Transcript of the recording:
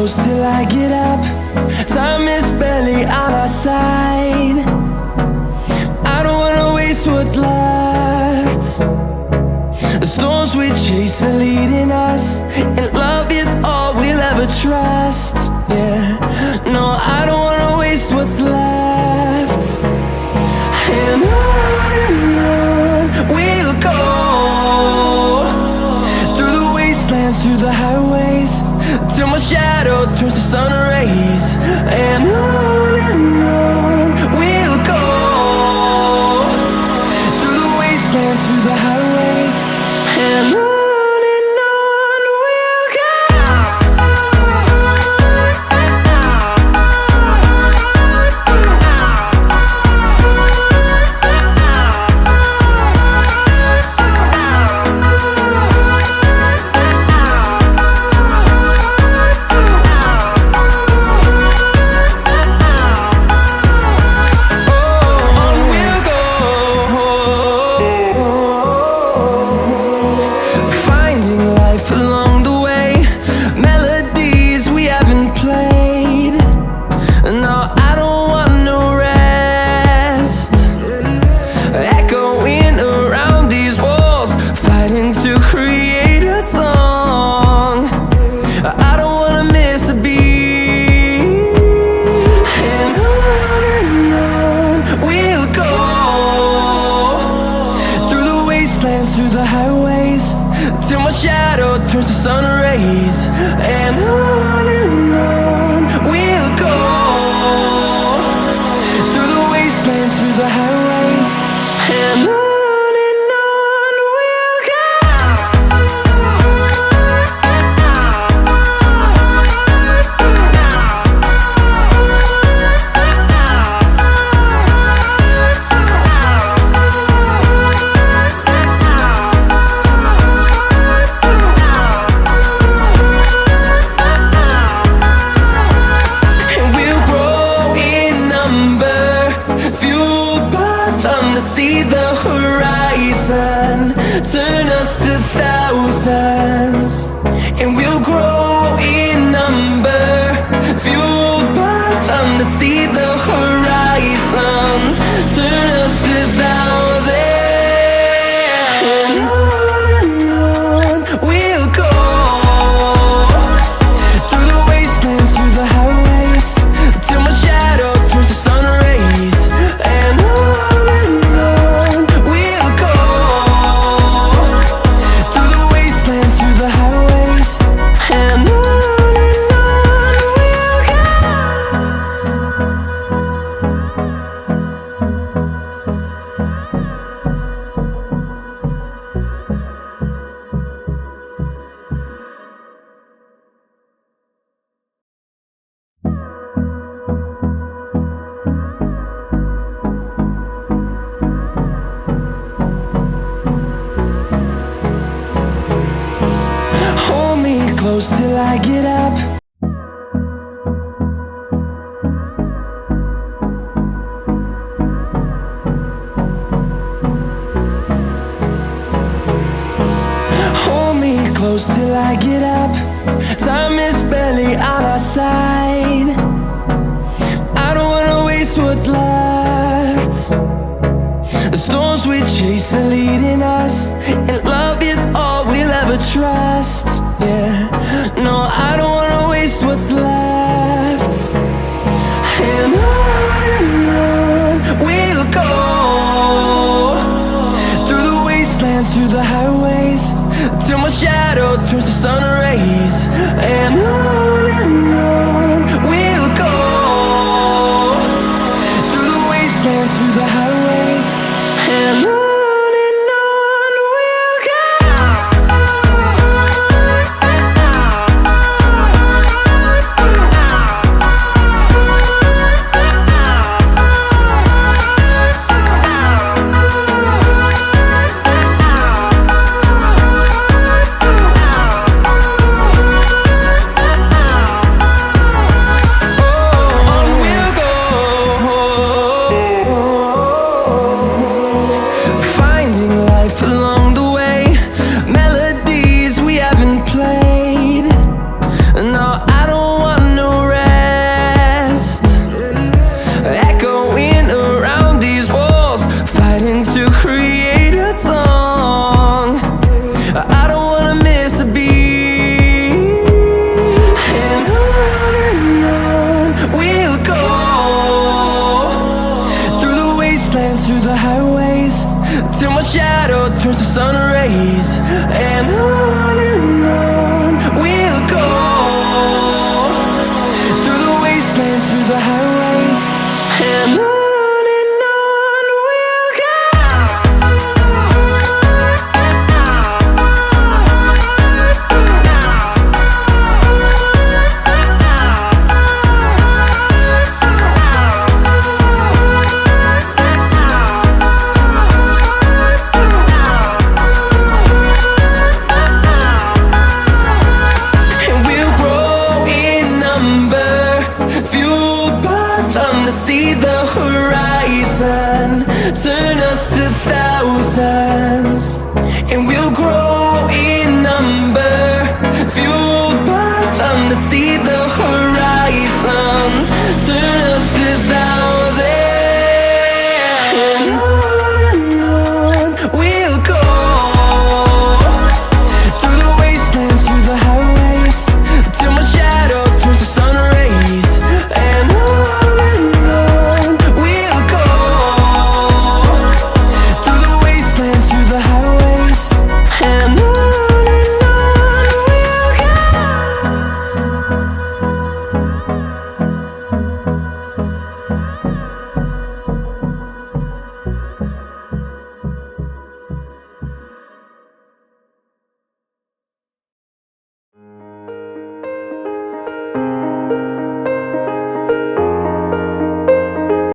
close till I get up. Time is barely on our side. I don't wanna waste what's left. The storms we chase are leading us, and love is all we'll ever trust. Yeah, no, I don't wanna waste what's left. And on we'll go, through the wastelands, through the highways, till my shadow turns to sun rays. And on we'll go, through the wastelands, through the highways, and on we'll go. Through the highways, till my shadow turns to sun rays. And on we'll go, through the wastelands, through the highways, and on we'll go. See the horizon, turn us to thousands, and we'll grow in number, fueled by them. To see the horizon, turn us to thousands, and on we'll go, through the wastelands, through the highways, till my shadow turns to sun rays. And close till I get up. Hold me close till I get up. Time is barely on our side. I don't wanna waste what's left. The storms we chase are leading us, and love is all we'll ever trust. Yeah, no, I don't wanna waste what's left. And on we'll go, through the wastelands, through the highways, till my shadow turns to sun rays. And on we'll go, through the wastelands, through the highways, and on. wastelands through the highways, till my shadow turns to sun rays. And on